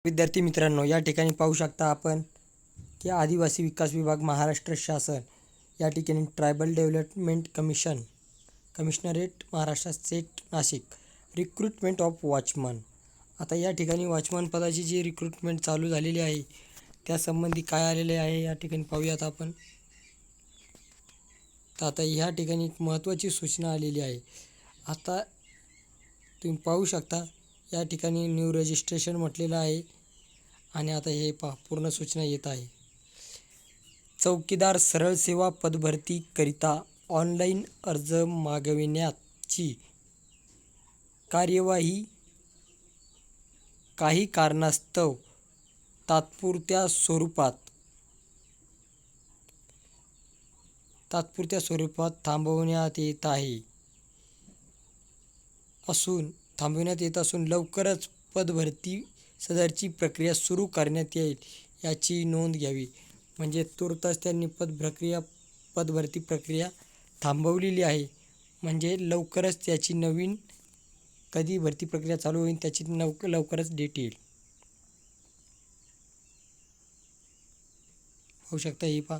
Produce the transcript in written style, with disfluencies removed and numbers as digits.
विद्यार्थी मित्रांनो, या ठिकाणी पाहू शकता आपण की आदिवासी विकास विभाग महाराष्ट्र शासन या ठिकाणी tribal development commissionerate Maharashtra state Nashik recruitment of watchman. आता या ठिकाणी वॉचमन पदाची जी रिक्रुटमेंट चालू झालेली आहे त्यासंबंधी काय आलेले आहे या ठिकाणी पाहूयात आपण. तर आता ह्या ठिकाणी एक महत्त्वाची सूचना आलेली आहे. आता तुम्ही पाहू शकता या ठिकाणी न्यू रजिस्ट्रेशन म्हटलेलं आहे आणि आता हे पहा पूर्ण सूचना येत आहे. चौकीदार सरळ सेवा पदभरतीकरिता ऑनलाईन अर्ज मागविण्याची कार्यवाही काही कारणास्तव तात्पुरत्या स्वरूपात थांबवण्यात येत असून लवकरच पदभरती सदरची प्रक्रिया सुरू करण्यात येईल याची नोंद घ्यावी. म्हणजे तुर्तास त्यांनी पदभरती प्रक्रिया थांबवलेली आहे. म्हणजे लवकरच त्याची नवीन कधी भरती प्रक्रिया चालू होईल त्याची लवकरच डेट येईल. होऊ शकता ही पहा.